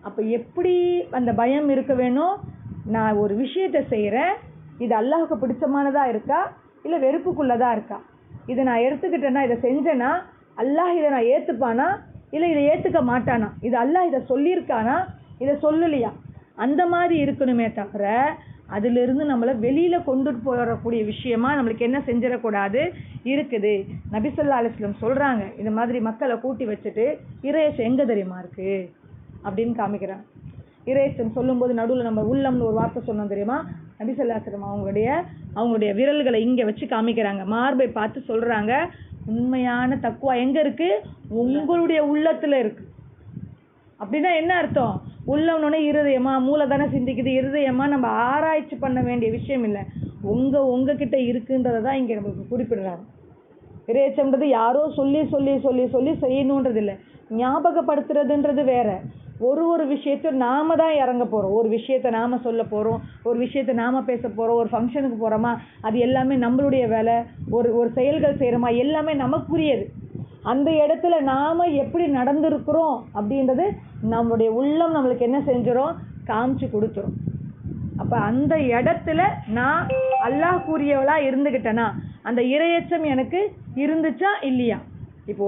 அப்போ எப்படி அந்த பயம் இருக்க வேணும்? நான் ஒரு விஷயத்தை செய்கிறேன், இது அல்லாஹுக்கு பிடிச்சமானதாக இருக்கா இல்லை வெறுப்புக்குள்ளதாக இருக்கா? இதை நான் எடுத்துக்கிட்டேன்னா, இதை செஞ்சேன்னா அல்லாஹ் இதை நான் ஏற்றுப்பானா இல்லை இதை ஏற்றுக்க மாட்டானா? இது அல்லாஹ் இதை சொல்லியிருக்கானா இதை சொல்லலையா? அந்த மாதிரி இருக்கணுமே தவிர அதிலிருந்து நம்மளை வெளியில் கொண்டுட்டு போயிடக்கூடிய விஷயமா நம்மளுக்கு என்ன செஞ்சிடக்கூடாது இருக்குது. நபி ஸல்லல்லாஹு அலைஹி வஸல்லம் சொல்கிறாங்க, இந்த மாதிரி மக்களை கூட்டி வச்சுட்டு இறையச்சம் எங்கே தெரியுமா இருக்குது அப்படின்னு காமிக்கிறாங்க. இறையச்சம் சொல்லும்போது நடுவில் நம்ம உள்ளம்னு ஒரு வார்த்தை சொன்னோம் தெரியுமா? நபி ஸல்லல்லாஹு அலைஹி வஸல்லம் அவங்களுடைய விரல்களை இங்கே வச்சு காமிக்கிறாங்க, மார்பை பார்த்து சொல்கிறாங்க, உண்மையான தக்வா எங்கே இருக்குது? உங்களுடைய உள்ளத்தில் இருக்குது. அப்படின்னா என்ன அர்த்தம்? உள்ளம்னோடனே இருதயமா, மூளை தானே சிந்திக்குது, இருதயமா நம்ம ஆராய்ச்சி பண்ண வேண்டிய விஷயம் இல்லை, உங்ககிட்ட இருக்குன்றதை தான் இங்கே நமக்கு குறிப்பிடுறாங்க. இறையச்சம்ன்றது யாரோ சொல்லி சொல்லி சொல்லி சொல்லி செய்யணுன்றது இல்லை, ஞாபகப்படுத்துறதுன்றது வேற. ஒரு விஷயத்தை நாம தான் இறங்க போகிறோம், ஒரு விஷயத்தை நாம் சொல்ல போகிறோம், ஒரு விஷயத்தை நாம் பேச போகிறோம், ஒரு ஃபங்க்ஷனுக்கு போகிறோமா அது எல்லாமே நம்மளுடைய வேலை, ஒரு செயல்கள் செய்கிறோமா எல்லாமே நமக்குரியது. அந்த இடத்துல நாம் எப்படி நடந்திருக்கிறோம் அப்படின்றது நம்மளுடைய உள்ளம் நம்மளுக்கு என்ன செஞ்சிடும், காமிச்சு கொடுத்துரும். அப்போ அந்த இடத்துல நான் அல்லாஹ் கூறியவளாக இருந்துக்கிட்டேன்னா அந்த இறையச்சம் எனக்கு இருந்துச்சா இல்லையா? இப்போ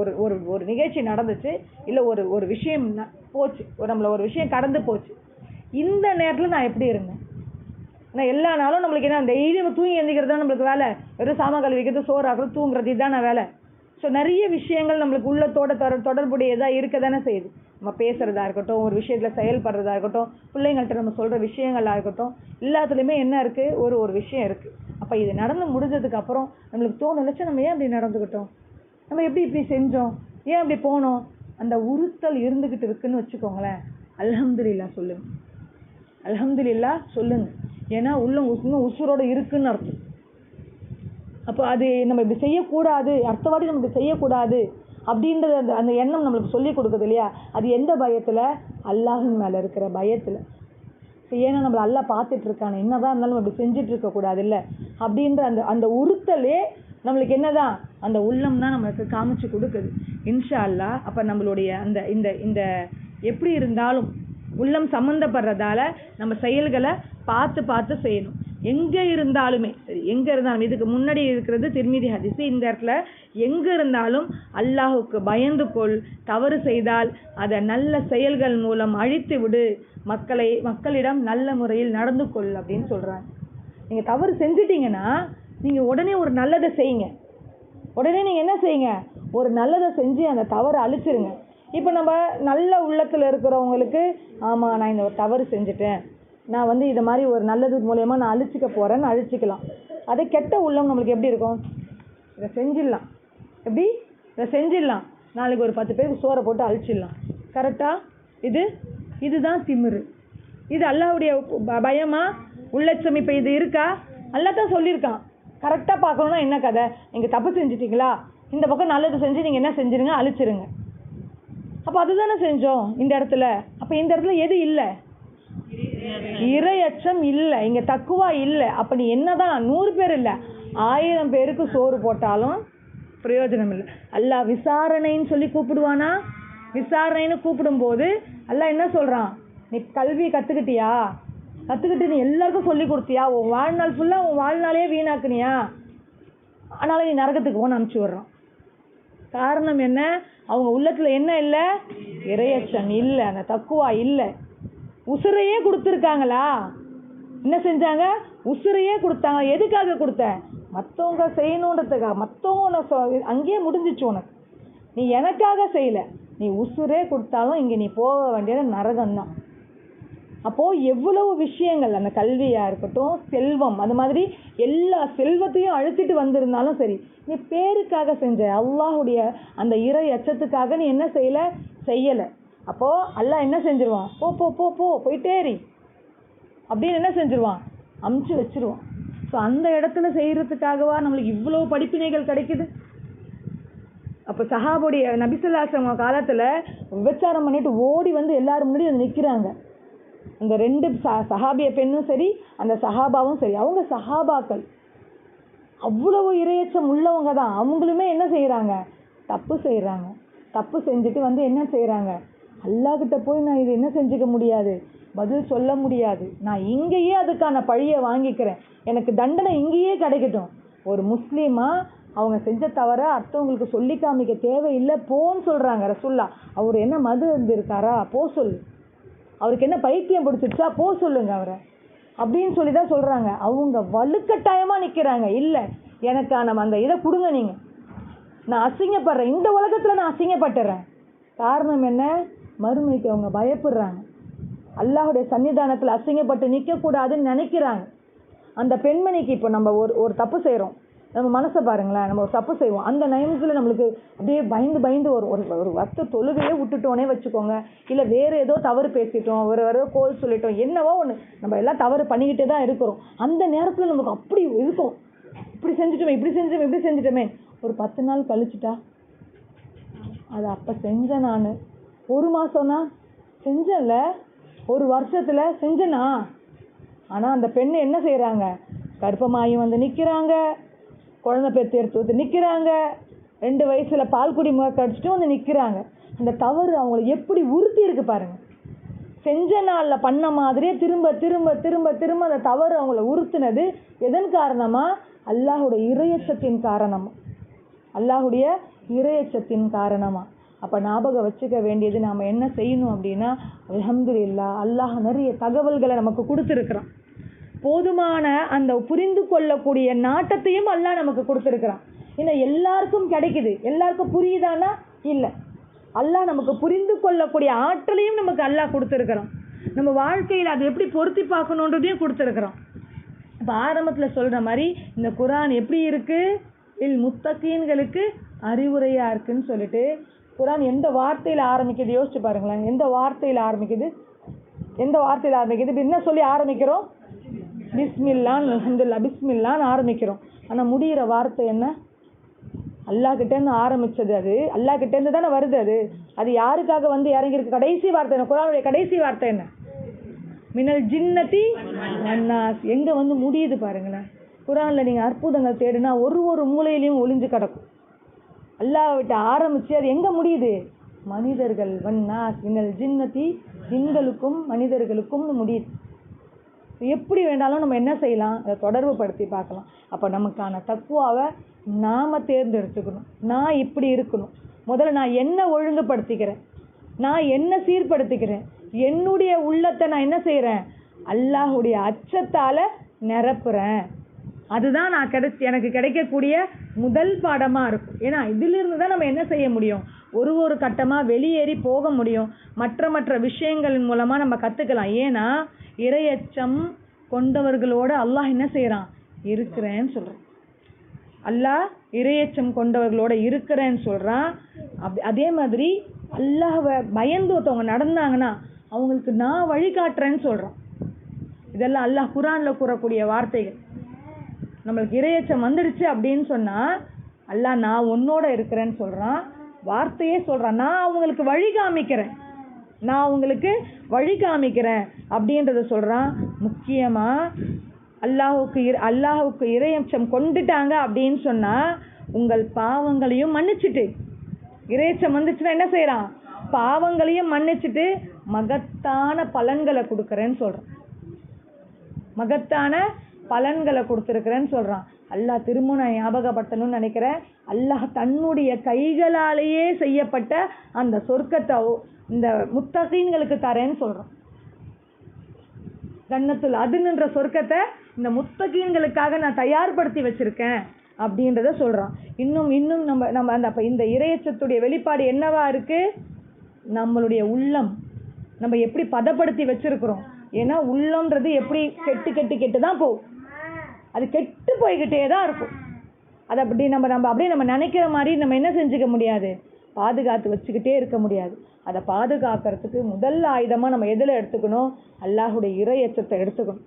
ஒரு நிகழ்ச்சி நடந்துச்சு, இல்லை ஒரு விஷயம் போச்சு, நம்மளை ஒரு விஷயம் கடந்து போச்சு, இந்த நேரத்தில் நான் எப்படி இருந்தேன்? ஆனால் எல்லா நாளும் நம்மளுக்கு என்ன, டெய்லி நம்ம தூங்கி எழுந்திக்கிறது தான் நம்மளுக்கு வேலை, வெறும் சாமான் கழுவிக்கிறது, சோறு ஆக்குறது, தூங்குறது, இதுதான வேலை. ஸோ நிறைய விஷயங்கள் நம்மளுக்கு உள்ளத்தோட தொடர்புடையதாக இருக்க தானே செய்யுது. நம்ம பேசுகிறதா இருக்கட்டும், ஒரு விஷயத்தில் செயல்படுறதா இருக்கட்டும், பிள்ளைங்கள்ட்ட நம்ம சொல்கிற விஷயங்களாக இருக்கட்டும், எல்லாத்துலேயுமே என்ன இருக்குது, ஒரு விஷயம் இருக்குது. அப்போ இது நடந்து முடிஞ்சதுக்கு அப்புறம் நம்மளுக்கு தோணுச்சு, நம்ம ஏன் அப்படி நடந்துக்கிட்டோம், நம்ம இப்படி செஞ்சோம், ஏன் அப்படி போனோம், அந்த உறுத்தல் இருந்துக்கிட்டு இருக்குன்னு வச்சுக்கோங்களேன். அல்ஹம்துலில்லாஹ் சொல்லுங்க, அல்ஹம்துலில்லாஹ் சொல்லுங்க. ஏன்னா இன்னும் உசுரோடு இருக்குன்னு அர்த்தம். அப்போ அது நம்ம இப்படி செய்யக்கூடாது, அடுத்த வாட்டி நம்ம இப்படி செய்யக்கூடாது அப்படின்றது அந்த எண்ணம் நம்மளுக்கு சொல்லி கொடுக்குது இல்லையா? அது எந்த பயத்தில்? அல்லாஹின் மேலே இருக்கிற பயத்தில். ஏன்னா நம்மளை அல்லாஹ் பார்த்துட்டு இருக்கானே, என்னதான் இருந்தாலும் நம்ம இப்படி செஞ்சுட்டு இருக்கக்கூடாது இல்லை அப்படின்ற அந்த உறுத்தலே நம்மளுக்கு என்னதான், அந்த உள்ளம் தான் நம்மளுக்கு காமிச்சு கொடுக்குது. இன்ஷா அல்லாஹ். அப்போ நம்மளுடைய அந்த இந்த எப்படி இருந்தாலும் உள்ளம் சம்மந்தப்படுறதால நம்ம செயல்களை பார்த்து செய்யணும். எங்கே இருந்தாலுமே சரி, எங்கே இருந்தாலும், இதுக்கு முன்னாடி இருக்கிறது திர்மிதி ஹதீஸ், இந்த இடத்துல எங்கே இருந்தாலும் அல்லாஹுக்கு பயந்து கொள், தவறு செய்தால் அதை நல்ல செயல்கள் மூலம் அழித்து விடு, மக்களிடம் நல்ல முறையில் நடந்து கொள் அப்படின்னு சொல்கிறாங்க. நீங்கள் தவறு செஞ்சிட்டிங்கன்னா நீங்கள் உடனே ஒரு நல்லதை செய்யுங்க. உடனே நீங்கள் என்ன செய்யுங்க, ஒரு நல்லதை செஞ்சு அந்த தவறை அழிச்சிருங்க. இப்போ நம்ம நல்ல உள்ளத்தில் இருக்கிறவங்களுக்கு, ஆமாம் நான் இந்த ஒரு தவறு செஞ்சுட்டேன், நான் இதை மாதிரி ஒரு நல்லது மூலயமா நான் அழிச்சிக்க போகிறேன்னு அழிச்சிக்கலாம். அதே கெட்ட உள்ளம் நம்மளுக்கு எப்படி இருக்கும், இதை செஞ்சிடலாம், எப்படி இதை செஞ்சிடலாம், நாளைக்கு ஒரு 10 பேருக்கு சோறை போட்டு அழிச்சிடலாம். கரெக்டாக? இதுதான் திமிரு. இது அல்லாஹ்வுடைய பயமா, உள்ளச்சம்? இப்போ இது இருக்கா? அல்லாஹ் தான் சொல்லியிருக்கான். கரெக்டாக பார்க்கணுன்னா என்ன கதை, நீங்கள் தப்பு செஞ்சிட்டிங்களா, இந்த பக்கம் நல்லது செஞ்சு நீங்கள் என்ன செஞ்சுருங்க, அழிச்சிருங்க. அப்போ அதுதானே செஞ்சோம் இந்த இடத்துல. அப்போ இந்த இடத்துல எது இல்லை? இறையச்சம் இல்லை, இங்கே தக்குவா இல்லை. அப்போ நீ என்னதான் 100 பேர் இல்லை 1000 பேருக்கு சோறு போட்டாலும் பிரயோஜனம் இல்லை. அல்லாஹ் விசாரணைன்னு சொல்லி கூப்பிடுவானா? விசாரணைன்னு கூப்பிடும்போது அல்லாஹ் என்ன சொல்கிறான், நீ கல்வி கற்றுக்கிட்டியா, கற்றுக்கிட்டு நீ எல்லாருக்கும் சொல்லி கொடுத்தியா, உன் வாழ்நாள் ஃபுல்லாக உன் வாழ்நாளையே வீணாக்குனியா, அதனால நீ நரகத்துக்கு போன்னு அனுப்பிச்சி விட்றான். காரணம் என்ன? அவங்க உள்ளத்தில் என்ன இல்லை? இறையச்சம் இல்லை, அந்த தக்குவா இல்லை. உசுரையே கொடுத்துருக்காங்களா? என்ன செஞ்சாங்க? உசுரையே கொடுத்தாங்க. எதுக்காக கொடுத்த? மற்றவங்க செய்யணுன்றதுக்காக. மற்றவங்க அங்கேயே முடிஞ்சிச்சு உனக்கு. நீ எனக்காக செய்யலை, நீ உசுரே கொடுத்தாலும் இங்கே நீ போக வேண்டியது நரகம்தான். அப்போது எவ்வளவு விஷயங்கள், அந்த கல்வியாக இருக்கட்டும், செல்வம், அது மாதிரி எல்லா செல்வத்தையும் அழுத்திட்டு வந்திருந்தாலும் சரி, நீ பேருக்காக செஞ்ச, அல்லாஹுடைய அந்த இறை அச்சத்துக்காக நீ என்ன செய்யலை. அப்போது அல்லாஹ் என்ன செஞ்சிருவான், போயிட்டேரி அப்படின்னு என்ன செஞ்சிருவான், அமுச்சு வச்சிருவான். ஸோ அந்த இடத்துல செய்கிறதுக்காகவா நம்மளுக்கு இவ்வளோ படிப்பினைகள் கிடைக்குது? அப்போ சஹாபுடைய நபி ஸல்லல்லாஹு அலைஹி வஸல்லம் காலத்தில் விபச்சாரம் பண்ணிட்டு ஓடி எல்லாரும் முன்னாடி நிற்கிறாங்க. அந்த 2 சஹாபிய பெண்ணும் சரி, அந்த சஹாபாவும் சரி, அவங்க சஹாபாக்கள். அவ்வளவு இரையச்சம் உள்ளவங்க தான். அவங்களுமே என்ன செய்கிறாங்க? தப்பு செய்கிறாங்க. தப்பு செஞ்சுட்டு என்ன செய்கிறாங்க? அல்லாஹ்கிட்ட போய் நான் இது என்ன செஞ்சுக்க முடியாது, பதில் சொல்ல முடியாது, நான் இங்கேயே அதுக்கான பழியை வாங்கிக்கிறேன், எனக்கு தண்டனை இங்கேயே கிடைக்கட்டும். ஒரு முஸ்லீமா அவங்க செஞ்ச தவிர அடுத்தவங்களுக்கு சொல்லி காமிக்க தேவையில்லை, போன்னு சொல்கிறாங்க ரசூல்லா. அவர் என்ன மது இருந்திருக்காரா, போ சொல்லு. அவருக்கு என்ன பைத்தியம் பிடிச்சிருச்சா, போ சொல்லுங்க அவரை அப்படின்னு சொல்லி தான் சொல்கிறாங்க. அவங்க வலுக்கட்டாயமாக நிற்கிறாங்க. இல்லை, எனக்கான அந்த இதை கொடுங்க, நீங்கள் நான் அசிங்கப்படுறேன், இந்த உலகத்தில் நான் அசிங்கப்பட்டுறேன். காரணம் என்ன? மறுமைக்கு அவங்க பயப்படுறாங்க. அல்லாஹுடைய சன்னிதானத்தில் அசிங்கப்பட்டு நிற்கக்கூடாதுன்னு நினைக்கிறாங்க. அந்த பெண்மணிக்கு இப்போ நம்ம ஒரு தப்பு செய்கிறோம், நம்ம மனசை பாருங்களேன், நம்ம ஒரு தப்பு செய்வோம், அந்த நேரத்தில் நம்மளுக்கு அப்படியே பயந்து ஒரு வத்த தொழுகையே விட்டுட்டோன்னே வச்சுக்கோங்க, இல்லை வேறு ஏதோ தவறு பேசிட்டோம், வேறு கோல் சொல்லிட்டோம், என்னவோ ஒன்று நம்ம எல்லாம் தவறு பண்ணிக்கிட்டே தான் இருக்கிறோம். அந்த நேரத்தில் நமக்கு அப்படி இருக்கும், இப்படி செஞ்சுட்டோமே. ஒரு 10 நாள் கழிச்சுட்டா அது அப்போ செஞ்சேன், நான் 1 மாதம்னா செஞ்சேன்ல, 1 வருஷத்தில் செஞ்சேனா. ஆனால் அந்த பெண்ணு என்ன செய்கிறாங்க? கர்ப்பமாகி நிற்கிறாங்க, குழந்தை பேத்து எடுத்து நிற்கிறாங்க, 2 வயசில் பால்குடி முக கடிச்சிட்டு நிற்கிறாங்க. அந்த தவறு அவங்கள எப்படி உறுத்தி இருக்கு பாருங்கள். செஞ்ச நாளில் பண்ண மாதிரியே திரும்ப திரும்ப திரும்ப திரும்ப அந்த தவறு அவங்கள உறுத்துனது எதன் காரணமாக? அல்லாஹுடைய இறையச்சத்தின் காரணமாக, அல்லாஹுடைய இறையச்சத்தின் காரணமாக. அப்போ ஞாபகம் வச்சுக்க வேண்டியது, நாம் என்ன செய்யணும் அப்படின்னா, அல்ஹம்துலில்லாஹ், அல்லாஹ் நிறைய தகவல்களை நமக்கு கொடுத்துருக்குறான். போதுமான அந்த புரிந்து கொள்ளக்கூடிய நாட்டத்தையும் அல்லாஹ் நமக்கு கொடுத்துருக்குறான். ஏன்னா எல்லாருக்கும் கிடைக்குது, எல்லாருக்கும் புரியுதானா? இல்லை. அல்லாஹ் நமக்கு புரிந்து கொள்ளக்கூடிய ஆற்றலையும் நமக்கு அல்லாஹ் கொடுத்துருக்குறான். நம்ம வாழ்க்கையில் அதை எப்படி பொருத்தி பார்க்கணுன்றதையும் கொடுத்துருக்குறான். இப்போ ஆரம்பத்தில் சொல்கிற மாதிரி இந்த குர்ஆன் எப்படி இருக்குது? முத்தகீன்களுக்கு அறிவுரையாக இருக்குன்னு சொல்லிட்டு குர்ஆன் எந்த வார்த்தையில் ஆரம்பிக்குது யோசிச்சு பாருங்களேன். எந்த வார்த்தையில் ஆரம்பிக்குது? என்ன சொல்லி ஆரம்பிக்கிறோம்? பிஸ்மில்லான், அல்ஹம்துலில்லாஹ், பிஸ்மில்லான்னு ஆரம்பிக்கிறோம். ஆனால் முடிகிற வார்த்தை என்ன? அல்லாஹ்கிட்டேருந்து ஆரம்பித்தது, அது அல்லாஹ்கிட்டேருந்து தானே வருது. அது யாருக்காக இறங்கியிருக்கு? கடைசி வார்த்தை என்ன? குர்ஆனுடைய கடைசி வார்த்தை என்ன? மினல் ஜின்னதி வன்னாஸ். எங்கே முடியுது பாருங்களேன். குர்ஆனில் நீங்கள் அற்புதங்கள் தேடினா ஒரு மூலையிலையும் ஒளிஞ்சு கிடக்கும். அல்லாஹ் விட்டு ஆரம்பித்து அது எங்கே முடியுது? மனிதர்கள், வன்னாஸ், மினல் ஜின்னதி, ஜின்களுக்கும் மனிதர்களுக்கும் முடியுது. எப்படி வேண்டாலும் நம்ம என்ன செய்யலாம்? அதை தொடர்பு படுத்தி பார்க்கலாம். அப்போ நமக்கான தக்குவாவை நாம் தேர்ந்தெடுத்துக்கணும். நான் இப்படி இருக்கணும், முதல்ல நான் என்ன ஒழுங்குபடுத்திக்கிறேன், நான் என்ன சீர்படுத்திக்கிறேன், என்னுடைய உள்ளத்தை நான் என்ன செய்கிறேன்? அல்லாஹுடைய அச்சத்தால் நிரப்புறேன். அதுதான் எனக்கு கிடைக்கக்கூடிய முதல் பாடமாக இருக்கும். ஏன்னா இதிலிருந்து தான் நம்ம என்ன செய்ய முடியும்? ஒரு கட்டமாக வெளியேறி போக முடியும். மற்ற விஷயங்களின் மூலமாக நம்ம கற்றுக்கலாம். ஏன்னா இறையச்சம் கொண்டவர்களோடு அல்லாஹ் என்ன செய்கிறான்? இருக்கிறேன்னு சொல்கிறான். அல்லாஹ் இறையச்சம் கொண்டவர்களோட இருக்கிறேன்னு சொல்கிறான். அதே மாதிரி அல்லாஹ்வை பயந்து ஒருத்தவங்க நடந்தாங்கன்னா அவங்களுக்கு நான் வழிகாட்டுறேன்னு சொல்கிறான். இதெல்லாம் அல்லாஹ் குர்ஆனில் கூறக்கூடிய வார்த்தைகள். நம்மளுக்கு இறையச்சம் வந்துடுச்சு அப்படின்னு சொன்னால் அல்லாஹ் நான் உன்னோட இருக்கிறேன்னு சொல்கிறான். வார்த்தையே சொல்கிறான், நான் அவங்களுக்கு வழி காமிக்கிறேன் அப்படின்றத சொல்கிறான். முக்கியமாக அல்லாஹுக்கு இறையச்சம் கொண்டுட்டாங்க அப்படின்னு சொன்னால் உங்கள் பாவங்களையும் மன்னிச்சுட்டு, இறையச்சம் வந்துச்சுன்னா என்ன செய்கிறான்? பாவங்களையும் மன்னிச்சுட்டு மகத்தான பலன்களை கொடுக்குறேன்னு சொல்கிறான். மகத்தான பலன்களை கொடுத்துருக்குறேன்னு சொல்கிறான். அல்லாஹ் திரும்ப நான் ஞாபகப்படுத்தணும்னு நினைக்கிறேன். அல்லாஹ் தன்னுடைய கைகளாலேயே செய்யப்பட்ட அந்த சொர்க்கத்தை இந்த முத்தகீன்களுக்கு தரேன்னு சொல்கிறான். ஜன்னத்துல் அதுன்ற சொர்க்கத்தை இந்த முத்தகீன்களுக்காக நான் தயார்படுத்தி வச்சுருக்கேன் அப்படின்றத சொல்கிறான். இன்னும் நம்ம அப்போ இந்த இறையச்சத்துடைய வெளிப்பாடு என்னவா இருக்குது? நம்மளுடைய உள்ளம் நம்ம எப்படி பதப்படுத்தி வச்சுருக்கிறோம். ஏன்னா உள்ளம்ன்றது எப்படி கெட்டு தான் போகும். அது கெட்டு போய்கிட்டே தான் இருக்கும். அதை அப்படி நம்ம நினைக்கிற மாதிரி நம்ம என்ன செஞ்சுக்க முடியாது? பாதுகாத்து வச்சுக்கிட்டே இருக்க முடியாது. அதை பாதுகாக்கிறதுக்கு முதல் ஆயுதமாக நம்ம எதில் எடுத்துக்கணும்? அல்லாஹுடைய இறையச்சத்தை எடுத்துக்கணும்.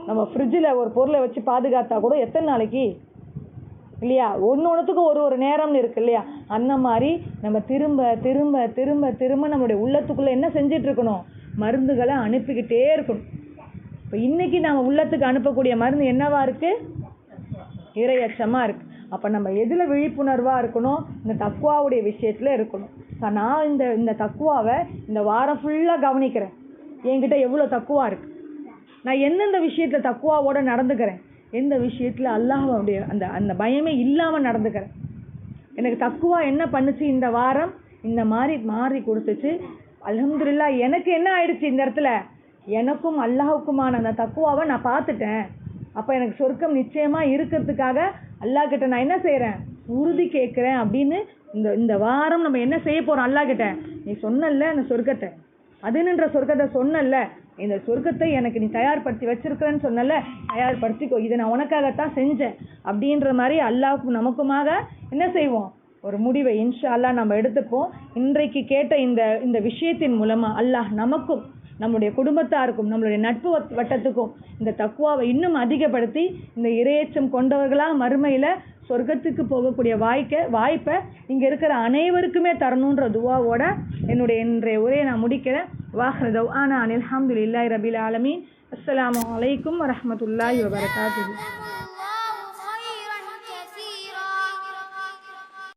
நம்ம ஃப்ரிட்ஜில் ஒரு பொருளை வச்சு பாதுகாத்தா கூட எத்தனை நாளைக்கு இல்லையா? ஒன்றுத்துக்கும் ஒரு நேரம்னு இருக்கு இல்லையா? அந்த மாதிரி நம்ம திரும்ப திரும்ப திரும்ப திரும்ப நம்மளுடைய உள்ளத்துக்குள்ளே என்ன செஞ்சிட்ருக்கணும்? மருந்துகளை அனுப்பிக்கிட்டே இருக்கணும். இப்போ இன்றைக்கி நம்ம உள்ளத்துக்கு அனுப்பக்கூடிய மருந்து என்னவா இருக்குது? இறையச்சமாக இருக்குது. அப்போ நம்ம எதில் விழிப்புணர்வாக இருக்கணும்? இந்த தக்குவாவுடைய விஷயத்தில் இருக்கணும். நான் இந்த தக்குவாவை இந்த வாரம் ஃபுல்லாக கவனிக்கிறேன். என்கிட்ட எவ்வளோ தக்குவா இருக்குது, நான் எந்தெந்த விஷயத்தில் தக்குவாவோடு நடந்துக்கிறேன், எந்த விஷயத்தில் அல்லாஹ்வுடைய அந்த அந்த பயமே இல்லாமல் நடந்துக்கிறேன். எனக்கு தக்குவா என்ன பண்ணுச்சு இந்த வாரம்? இந்த மாதிரி மாறி கொடுத்துச்சு. அல்ஹம்துலில்லாஹ். எனக்கு என்ன ஆயிடுச்சு இந்த இடத்துல? எனக்கும் அல்லாஹுக்குமான அந்த தக்குவாவை நான் பார்த்துட்டேன். அப்போ எனக்கு சொர்க்கம் நிச்சயமாக இருக்கிறதுக்காக அல்லாஹ் கிட்ட நான் என்ன செய்கிறேன்? உறுதி கேட்குறேன் அப்படின்னு இந்த வாரம் நம்ம என்ன செய்ய போகிறோம்? அல்லாஹ் கிட்ட நீ சொன்னல அந்த சொர்க்கத்தை, அதுன்ற சொர்க்கத்தை சொன்னல, இந்த சொர்க்கத்தை எனக்கு நீ தயார்படுத்தி வச்சிருக்கிறேன்னு சொன்னல, தயார்படுத்திக்கோ, இதை நான் உனக்காகத்தான் செஞ்சேன் அப்படின்ற மாதிரி அல்லாஹ்வுக்கும் நமக்குமாக என்ன செய்வோம்? ஒரு முடிவை இன்ஷா அல்லாஹ் நம்ம எடுத்துப்போம். இன்றைக்கு கேட்ட இந்த விஷயத்தின் மூலமாக அல்லாஹ் நமக்கும் நம்முடைய குடும்பத்தாருக்கும் நம்மளுடைய நட்பு வட்டத்துக்கும் இந்த தக்குவாவை இன்னும் அதிகப்படுத்தி இந்த இறையச்சம் கொண்டவர்களாக மறுமையில் சொர்க்கத்துக்கு போகக்கூடிய வாய்ப்பை இங்கே இருக்கிற அனைவருக்குமே தரணுன்ற துவாவோட என்னுடைய இன்றைய உரையை நான் முடிக்கிறேன். வாஹிரு தவ்ஆனா அனில் ஹம்துலில்லாஹி ரபில் ஆலமீன். அஸ்ஸலாமு அலைக்கும் வரஹ்மத்துல்லாஹி வபரகாத்துஹு.